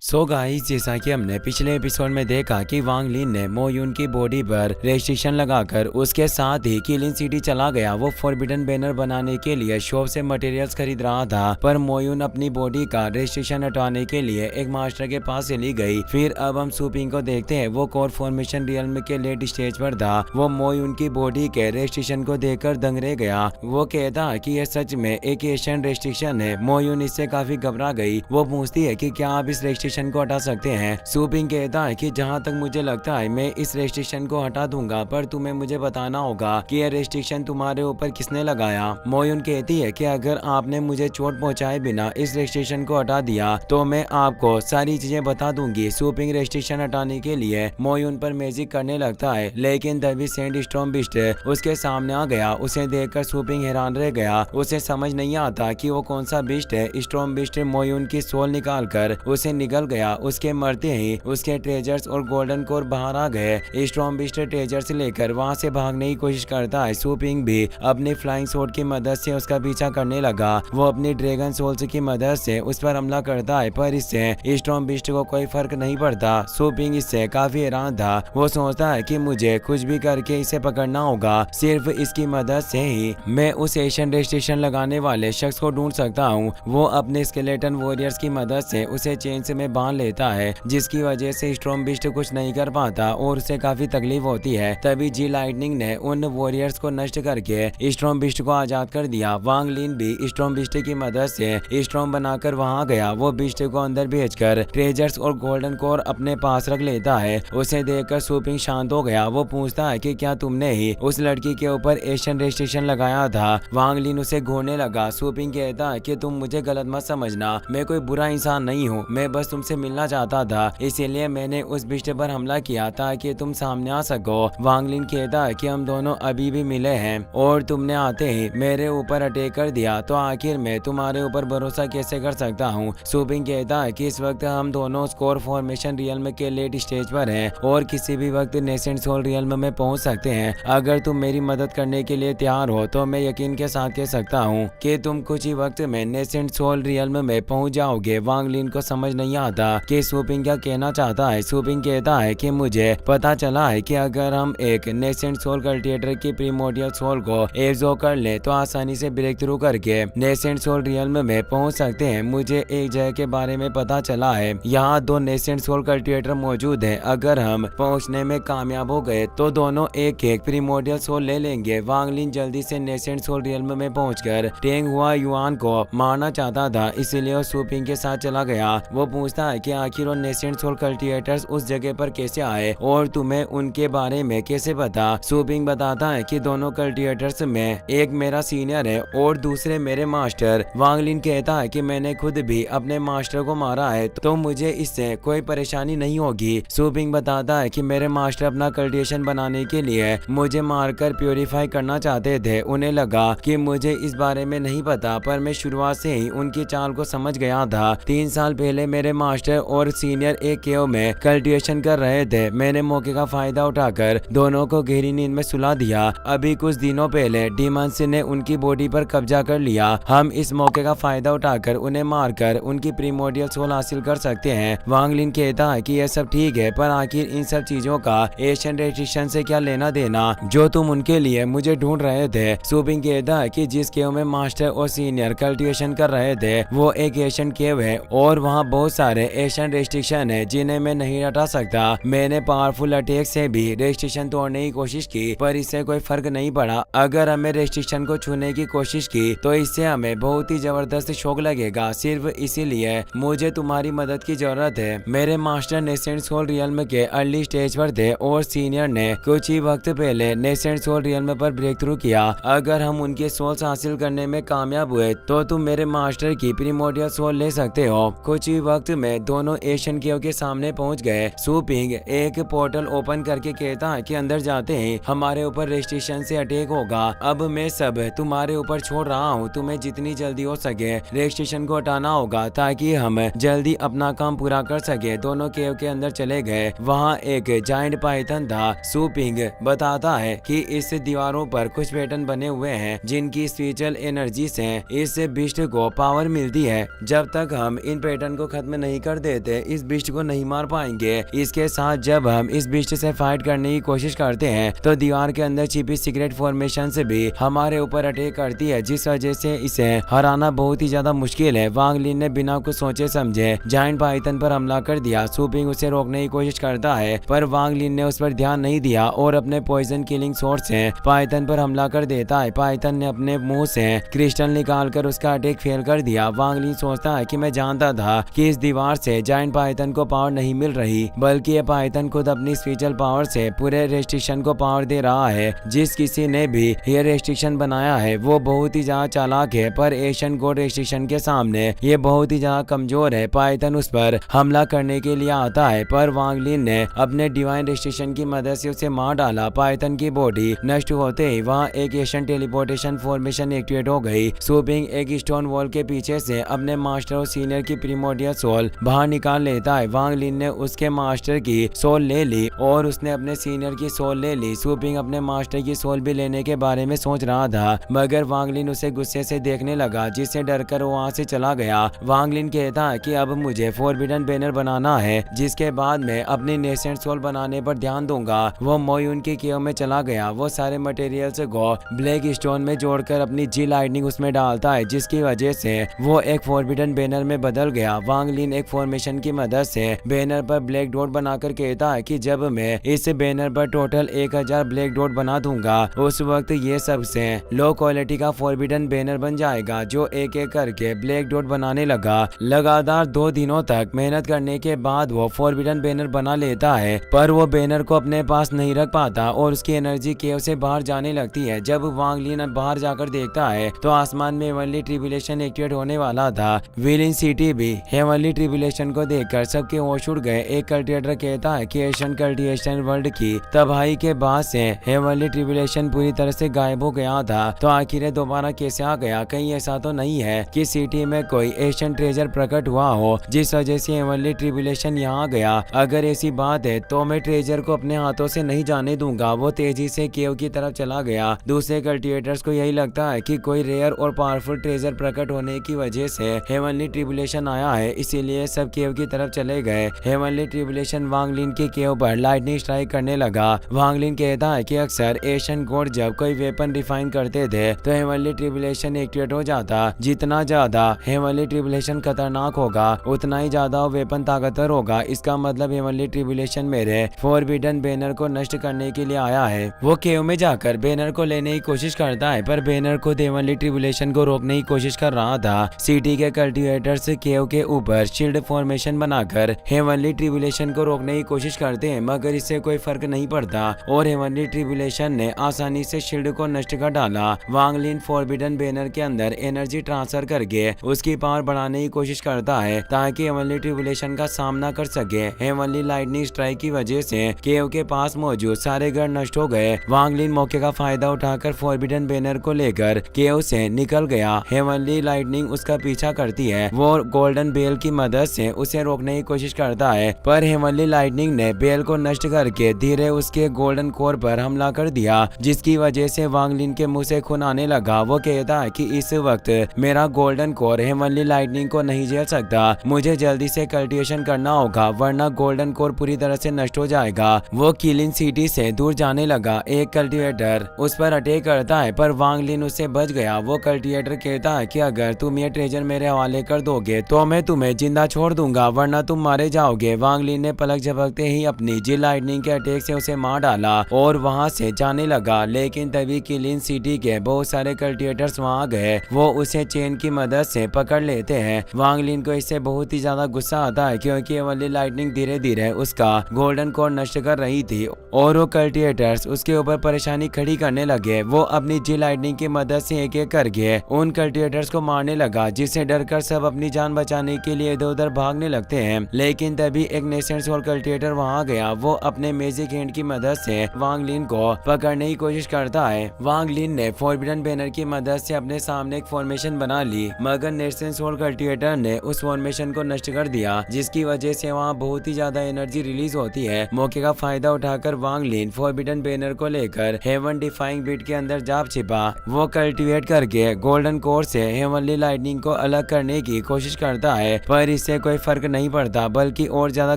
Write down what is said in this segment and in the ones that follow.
Guys, जैसा कि हमने पिछले एपिसोड में देखा कि वांग लिन ने मो यून की बॉडी पर रेस्ट्रिक्शन लगाकर उसके साथ ही किलिन सिटी चला गया। वो फॉरबिडन बैनर बनाने के लिए शॉप से मटेरियल्स खरीद रहा था, पर मो यून अपनी बॉडी का रेस्ट्रिक्शन हटाने के लिए एक मास्टर के पास चली गई। फिर अब हम सुपिंग को देखते हैं। वो कोर फॉर्मेशन रियल्म के लेट स्टेज पर था। वो मो यून की बॉडी के रेस्ट्रिक्शन को देखकर दंग रह गया। वो कहता कि यह सच में एक एशियन रेस्ट्रिक्शन है। मो यून इससे काफी घबरा गई। वो पूछती है कि क्या आप इस रेस्ट्रिक्शन को हटा सकते हैं। सुपिंग कहता है कि जहां तक मुझे लगता है मैं इस रेस्ट्रिक्शन को हटा दूंगा, पर तुम्हें मुझे बताना होगा कि यह रेस्ट्रिक्शन तुम्हारे ऊपर किसने लगाया। मो यून कहती है कि अगर आपने मुझे चोट पहुंचाए बिना इस रेस्ट्रिक्शन को हटा दिया तो मैं आपको सारी चीजें बता दूंगी। सुपिंग रेस्ट्रिक्शन हटाने के लिए मो यून पर मैजिक करने लगता है, लेकिन तभी सेंट स्टॉर्म बिस्ट उसके सामने आ गया। उसे देखकर सुपिंग हैरान रह गया। उसे समझ नहीं आता कि वो कौन सा बिस्ट है। स्टॉर्म बिस्ट मो यून की सोल निकाल कर उसे निगल गया। उसके मरते ही उसके ट्रेजर्स और गोल्डन कोर बाहर आ गए। स्टॉर्म बिस्ट ट्रेजर्स लेकर वहां से भागने की कोशिश करता है। सुपिंग भी अपनी फ्लाइंग स्वॉर्ड की मदद से उसका पीछा करने लगा। वो अपनी ड्रैगन सोल्स की मदद से उस पर हमला करता है, पर इससे स्टॉर्म बिस्ट को कोई फर्क नहीं पड़ता। सुपिंग इससे काफी हैरान था। वो सोचता है कि मुझे कुछ भी करके इसे पकड़ना होगा। सिर्फ इसकी मदद से ही मैं उस एशियन रेस्ट्रिक्शन लगाने वाले शख्स को ढूंढ सकता हूँ। वो अपने स्केलेटन वॉरियर्स की मदद से उसे चेन से में बांध लेता है, जिसकी वजह से स्टॉर्म बिस्ट कुछ नहीं कर पाता और उसे काफी तकलीफ होती है। तभी जी लाइटनिंग ने उन वॉरियर्स को नष्ट करके स्टॉर्म बिस्ट को आजाद कर दिया। वांग लिन भी स्टॉर्म बिस्ट की मदद से स्टॉर्म बनाकर वहां गया। वो बिस्ट को अंदर भेजकर ट्रेजर्स और गोल्डन कोर अपने पास रख लेता है। उसे देखकर सुपिंग शांत हो गया। वो पूछता है कि क्या तुमने ही उस लड़की के ऊपर एशियन रेस्ट्रिक्शन लगाया था। वांग लिन उसे घूरने लगा। सुपिंग कहता है कि तुम मुझे गलत मत समझना, मैं कोई बुरा इंसान नहीं हूँ, मैं बस तुमसे मिलना चाहता था, इसीलिए मैंने उस बिस्ट पर हमला किया ताकि तुम सामने आ सको। वांग लिन कहता है कि हम दोनों अभी भी मिले हैं और तुमने आते ही मेरे ऊपर अटैक कर दिया, तो आखिर मैं तुम्हारे ऊपर भरोसा कैसे कर सकता हूँ। सुपिंग कहता है कि इस वक्त हम दोनों स्कोर फॉर्मेशन रियल्म के लेट स्टेज पर हैं और किसी भी वक्त नेसेंट सोल रियल्म में पहुंच सकते हैं। अगर तुम मेरी मदद करने के लिए तैयार हो तो मैं यकीन के साथ कह सकता हूँ कि तुम कुछ ही वक्त में नेसेंट सोल रियल्म में पहुंच जाओगे। वांग लिन को समझ नहीं आता कि सुपिंग क्या कहना चाहता है। सुपिंग कहता है कि मुझे पता चला है कि अगर हम एक नेसेंट सोल कल्टिवेटर की प्रीमोर्डियल सोल को एब्जॉर्ब कर ले तो आसानी से ब्रेक थ्रू करके नेसेंट सोल रियल्म में पहुंच सकते हैं। मुझे एक जगह के बारे में पता चला है, यहाँ 2 नेसेंट सोल कल्टिवेटर मौजूद है। अगर हम पहुंचने में कामयाब हो गए तो दोनों एक एक प्रीमोर्डियल सोल ले लेंगे। वांग लिन जल्दी से नेसेंट सोल रियल्म में पहुंचकर टेंग हुआ युआन को मारना चाहता था, इसीलिए वो सुपिंग के साथ चला गया। वो पूछता है कि आखिर वो नेसेंट सोल कल्टिवेटर्स उस जगह पर कैसे आए और तुम्हें उनके बारे में कैसे पता। सुपिंग बताता है कि दोनों कल्टिवेटर्स में एक मेरा सीनियर है और दूसरे मेरे मास्टर। वांग लिन कहता है कि मैंने खुद भी अपने मास्टर को मारा है, तो मुझे इससे कोई परेशानी नहीं होगी। सुपिंग बताता है कि मेरे मास्टर अपना कल्टिवेशन बनाने के लिए मुझे मारकर प्योरीफाई करना चाहते थे। उन्हें लगा कि मुझे इस बारे में नहीं पता, पर मैं शुरुआत से ही उनकी चाल को समझ गया था। 3 साल पहले मेरे मास्टर और सीनियर एक केव में कल्टिवेशन कर रहे थे। मैंने मौके का फायदा उठाकर दोनों को गहरी नींद में सुला दिया। अभी कुछ दिनों पहले डीमंस ने उनकी बॉडी पर कब्जा कर लिया। हम इस मौके का फायदा उठाकर उन्हें मारकर उनकी प्रीमोर्डियल सोल हासिल कर सकते हैं। वांग लिन कहता है कि यह सब ठीक है, पर आखिर इन सब चीजों का एशियन रेस्ट्रिक्शन से क्या लेना देना जो तुम उनके लिए मुझे ढूंढ रहे थे। सुपिंग कहता है कि जिस केव में मास्टर और सीनियर कल्टिवेशन कर रहे थे वो एक एशियन केव है और वहाँ बहुत सारे एशियन रेस्ट्रिक्शन है जिन्हें मैं नहीं हटा सकता। मैंने पावरफुल अटैक से भी रेस्ट्रिक्शन तोड़ने की कोशिश की, पर इससे कोई फर्क नहीं पड़ा। अगर हमें रेस्ट्रिक्शन को छूने की कोशिश की तो इससे हमें बहुत ही जबरदस्त शॉक लगेगा। सिर्फ इसीलिए मुझे तुम्हारी मदद की जरूरत है। मेरे मास्टर नेसेंट सोल रियल्म के अर्ली स्टेज पर थे और सीनियर ने कुछ ही वक्त पहले नेसेंट सोल रियल्म पर ब्रेक थ्रू किया। अगर हम उनके सोल्स हासिल करने में कामयाब हुए तो तुम मेरे मास्टर की प्रीमोर्डियल सोल ले सकते हो। कुछ ही वक्त में दोनों एशियन केव के सामने पहुंच गए। सुपिंग एक पोर्टल ओपन करके कहता है कि अंदर जाते ही हमारे ऊपर रेस्ट्रिक्शन से अटैक होगा। अब मैं सब तुम्हारे ऊपर छोड़ रहा हूँ, तुम्हें जितनी जल्दी हो सके रेस्ट्रिक्शन को हटाना होगा ताकि हम जल्दी अपना काम पूरा कर सके। दोनों केव के अंदर चले गए। वहाँ एक जायंट पाइथन था। सुपिंग बताता है कि इस दीवारों पर कुछ पैटर्न बने हुए हैं जिनकी स्पिरिचुअल एनर्जी से इस बिस्ट को पावर मिलती है। जब तक हम इन पैटर्न को खत्म नहीं कर देते इस बिस्ट को नहीं मार पाएंगे। इसके साथ जब हम इस बिस्ट से फाइट करने की कोशिश करते हैं तो दीवार के अंदर छिपी सीक्रेट फॉर्मेशन से भी हमारे ऊपर अटैक करती है, जिस वजह से इसे हराना बहुत ही ज्यादा मुश्किल है। वांग लिन ने बिना कुछ सोचे समझे जायंट पाइथन पर हमला कर दिया। सूपिंग उसे रोकने की कोशिश करता है पर वांग लिन ने उस पर ध्यान नहीं दिया और अपने पॉइजन किलिंग स्वॉर्ड से पाइथन पर हमला कर देता है। पाइथन ने अपने मुंह से क्रिस्टल निकालकर उसका अटैक फेल कर दिया। वांग लिन सोचता है कि मैं जानता था कि इस दीवार से जायंट पाइथन को पावर नहीं मिल रही, बल्कि ये पाइथन खुद अपनी स्पिरिचुअल पावर से पूरे रेस्ट्रिक्शन को पावर दे रहा है। जिस किसी ने भी ये रेस्ट्रिक्शन बनाया है वो बहुत ही ज्यादा चालाक है, पर एशियन गॉड रेस्ट्रिक्शन के सामने ये बहुत ही ज्यादा कमजोर है। पाइथन उस पर हमला करने के लिए आता है पर वांग लिन ने अपने डिवाइन रेस्ट्रिक्शन की मदद से उसे मार डाला। पाइथन की बॉडी नष्ट होते ही वहाँ एक एशियन टेलीपोर्टेशन फॉर्मेशन एक्टिवेट हो गई। सूपिंग एक स्टोन वॉल के पीछे से अपने मास्टर और सीनियर की प्रीमोडियल सोल बाहर निकाल लेता है। वांग लिन ने उसके मास्टर की सोल ले ली और उसने अपने सीनियर की सोल ले ली। सूपिंग अपने मास्टर की सोल भी लेने के बारे में सोच रहा था, मगर वांग लिन उसे गुस्से से देखने लगा, जिससे डरकर वो वहाँ से चला गया। वांग लिन कहता है कि अब मुझे फॉरबिडन बैनर बनाना है, जिसके बाद मैं अपनी नेसेंट सोल बनाने पर ध्यान दूंगा। वो मोयुन की केव में चला गया। वो सारे मटेरियल्स को ब्लैक स्टोन में जोड़कर अपनी जी लाइटनिंग उसमें डालता है, जिसकी वजह से वो एक फॉरबिडन बैनर में बदल गया। वांग लिन एक फॉर्मेशन की मदद से बैनर पर ब्लैक डॉट बनाकर कहता है कि जब मैं इस बैनर पर टोटल 1000 ब्लैक डॉट बना दूंगा उस वक्त ये सबसे लो क्वालिटी का फॉरबिडन बैनर बन जाएगा। जो एक एक करके ब्लैक डॉट बनाने लगा। लगातार 2 दिनों तक मेहनत करने के बाद वो फॉरबिडन बैनर बना लेता है, पर वो बैनर को अपने पास नहीं रख पाता और उसकी एनर्जी केव से बाहर जाने लगती है। जब वांग लिन बाहर जाकर देखता है तो आसमान में हेवनली ट्रिब्यूलेशन एक्टिवेट होने वाला था। विलिन सिटी भी हेवनली ट्रिब्यूलेशन को देखकर सबके होश उड़ गए। एक कल्टिवेटर कहता है कि एशियन कल्टिवेशन वर्ल्ड की तबाही के बाद से हेवनली ट्रिब्यूलेशन पूरी तरह से गायब हो गया था, तो आखिर ये दोबारा कैसे आ गया? कहीं ऐसा तो नहीं है कि सिटी में कोई एशियन ट्रेजर प्रकट हुआ हो जिस वजह से हेवनली ट्रिब्यूलेशन यहाँ आ गया? अगर ऐसी बात है तो मैं ट्रेजर को अपने हाथों से नहीं जाने दूंगा। वो तेजी से केव की तरफ चला गया। दूसरे कल्टिवेटर्स को यही लगता है कि कोई रेयर और पावरफुल ट्रेजर प्रकट होने की वजह से हेवनली ट्रिब्यूलेशन आया है, इसीलिए सब केव की तरफ चले गए। हेवनली ट्रिब्यूलेशन वांग लिन के केव पर लाइटनिंग स्ट्राइक करने लगा। वांग लिन कहता है कि अक्सर एशियन गॉड जब कोई वेपन रिफाइन करते थे तो हेवनली ट्रिब्यूलेशन एक्टिवेट हो जाता। जितना ज्यादा हेवनली ट्रिब्यूलेशन खतरनाक होगा उतना ही ज्यादा वो वेपन ताकतवर होगा। इसका मतलब हेवनली ट्रिब्यूलेशन मेरे फॉरबिडन बैनर को नष्ट करने के लिए आया है। वो केव में जाकर बैनर को लेने की कोशिश करता है, पर बैनर खुद हेवनली ट्रिब्यूलेशन को रोकने की कोशिश कर रहा था। सिटी के कल्टिवेटर्स केव के ऊपर शील्ड फॉर्मेशन बनाकर हेवनली ट्रिब्यूलेशन को रोकने की कोशिश करते हैं, मगर इससे कोई फर्क नहीं पड़ता और हेवनली ट्रिब्यूलेशन ने आसानी से शील्ड को नष्ट कर डाला। वांग लिन फॉरबिडन बैनर के अंदर एनर्जी ट्रांसफर करके उसकी पावर बढ़ाने की कोशिश करता है ताकि हेवनली ट्रिब्यूलेशन का सामना कर सके। हेवनली लाइटनिंग स्ट्राइक की वजह से केव के पास मौजूद सारे घर नष्ट हो गए। वांग लिन मौके का फायदा उठाकर फॉरबिडन बैनर को लेकर केव से निकल गया। हेवनली लाइटनिंग उसका पीछा करती है। वो गोल्डन बेल की मदद से उसे रोकने की कोशिश करता है, पर हेवनली लाइटनिंग ने बेल को नष्ट करके धीरे उसके गोल्डन कोर पर हमला कर दिया, जिसकी वजह से वांग लिन के मुंह से खून आने लगा। वो कहता है कि इस वक्त मेरा गोल्डन कोर हेवनली लाइटनिंग को नहीं झेल सकता। मुझे जल्दी से कल्टिवेशन करना होगा वरना गोल्डन कोर पूरी तरह से नष्ट हो जाएगा। वो किलिन सिटी से दूर जाने लगा। एक कल्टिवेटर उस पर अटैक करता है, पर वांग लिन उससे बच गया। वो कल्टिवेटर कहता है कि अगर तुम ये ट्रेजर मेरे हवाले कर दोगे तो मैं तुम्हें जिंदा छोड़ दूंगा वरना तुम मारे जाओगे। वांग लिन ने पलक झपकते ही अपनी जी लाइटनिंग के अटैक से उसे मार डाला और वहां से जाने लगा, लेकिन तभी किलिन सिटी के बहुत सारे कल्टिवेटर्स वहां आ गए। वो उसे चेन की मदद से पकड़ लेते हैं। वांग लिन को इससे बहुत ही ज्यादा गुस्सा आता है क्योंकि ये वाली लाइटनिंग धीरे धीरे उसका गोल्डन कोर नष्ट कर रही थी और वो कल्टिवेटर्स उसके ऊपर परेशानी खड़ी करने लगे। वो अपनी जी लाइटनिंग की मदद से एक एक करके उन कल्टिवेटर्स को मारने लगा, जिससे डरकर सब अपनी जान बचाने के लिए इधर उधर भागने लगते हैं। लेकिन तभी एक नेसेंट सोल कल्टिवेटर वहां आ गया। वो अपने मैजिक हैंड की मदद से वांग लिन को पकड़ने की कोशिश करता है। वांग लिन ने फॉरबिडन बैनर की मदद से अपने सामने एक फॉर्मेशन बना ली, मगर नेसेंट सोल कल्टिवेटर ने उस फॉर्मेशन को नष्ट कर दिया, जिसकी वजह से वहाँ बहुत ही ज्यादा एनर्जी रिलीज होती है। मौके का फायदा उठाकर वांग लिन फॉरबिडन बैनर को लेकर हेवन डिफाइंग बिट के अंदर जा छिपा। वो कल्टिवेट करके गोल्डन कोर से हेवनली लाइटनिंग को अलग करने की कोशिश करता है, पर इससे कोई फर्क नहीं पड़ता, बल्कि और ज्यादा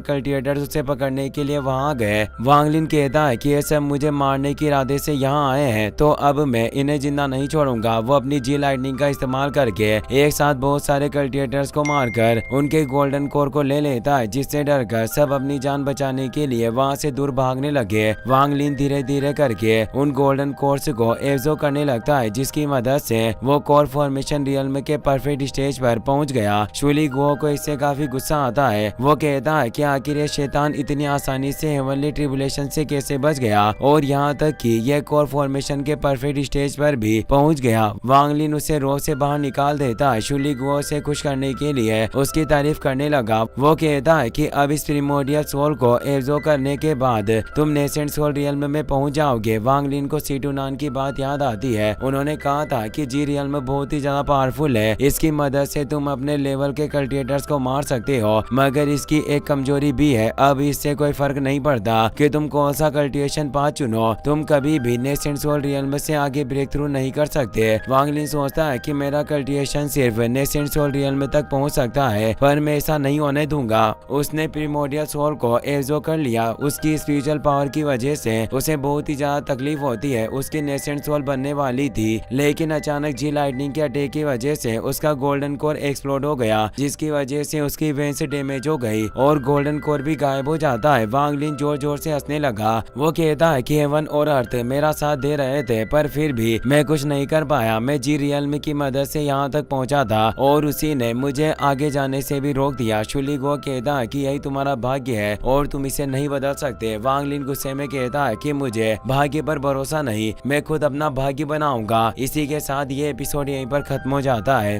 कल्टिवेटर्स उसे पकड़ने के लिए वहां गए। वांग लिन कहता है कि ये सब मुझे मारने के इरादे से यहाँ आए हैं, तो अब मैं इन्हें जिंदा नहीं छोड़ूंगा। वो अपनी जी लाइटनिंग का इस्तेमाल करके एक साथ बहुत सारे कल्टिवेटर्स को मारकर उनके गोल्डन कोर को ले लेता है, जिससे डरकर सब अपनी जान बचाने के लिए वहां से दूर भागने लगे। वांग लिन धीरे धीरे करके उन गोल्डन कोर्स को एब्जॉर्ब करने लगता है, जिसकी मदद से वो कोर फॉर्मेशन रियल्म के परफेक्ट स्टेज पर पहुंच गया। शुली गुओ को इससे काफी गुस्सा आता है। वो कहता है कि आखिर ये शैतान इतनी आसानी से हेवनली ट्रिबुलेशन से कैसे बच गया, और यहाँ तक कि ये कोर फॉर्मेशन के परफेक्ट स्टेज पर भी पहुंच गया। वांग लिन उसे रो से बाहर निकाल देता है। शुली गुओ से खुश करने के लिए उसकी तारीफ करने लगा। वो कहता है कि अब इस प्रिमोडियल सोल को एब्जॉर्ब करने के बाद तुम नेसेंट सोल रियल्म में पहुंच जाओगे। वांग लिन को सीटुनान की बात याद आती है। उन्होंने कहा था कि जी रियल्म बहुत ही ज्यादा पावरफुल है, इसकी मदद से तुम अपने लेवल के कल्टिवेटर्स को मार सकते हो, मगर इसकी एक कमजोरी भी है। अब इससे कोई फर्क नहीं पड़ता कि तुम कौन सा कल्टिवेशन पाथ चुनो, तुम कभी भी नेसेंट सोल रियल्म से आगे ब्रेक थ्रू नहीं कर सकते। वांग लिन सोचता है कि मेरा कल्टिवेशन सिर्फ नेसेंट सोल रियल्म तक पहुंच सकता है, पर मैं ऐसा नहीं होने दूंगा। उसने प्रिमोडियल सोल को एब्जॉर्ब कर लिया। उसकी स्पिरिचुअल पावर की वजह से उसे बहुत ही ज्यादा तकलीफ होती है। उसकी नेसेंट सोल बनने वाली थी, लेकिन अचानक जी लाइटनिंग के अटैक की वजह से उसका गोल्डन कोर एक्सप्लोड हो गया, जिसकी वजह से उसकी वेन से डैमेज हो गई और गोल्डन कोर भी गायब हो जाता है। वांग लिन जोर जोर से हंसने लगा। वो कहता है कि हेवन और अर्थ मेरा साथ दे रहे थे, पर फिर भी मैं कुछ नहीं कर पाया। मैं जी रियल्म की मदद से यहाँ तक पहुँचा था और उसी ने मुझे आगे जाने से भी रोक दिया। शुली गुओ कहता है कि यही तुम्हारा भाग्य है और तुम इसे नहीं बदल सकते। वांग लिन गुस्से में कहता है कि मुझे भाग्य पर भरोसा नहीं, मैं खुद अपना भाग्य बनाऊंगा। इसी के साथ ये एपिसोड यहीं पर खत्म हो जाता है।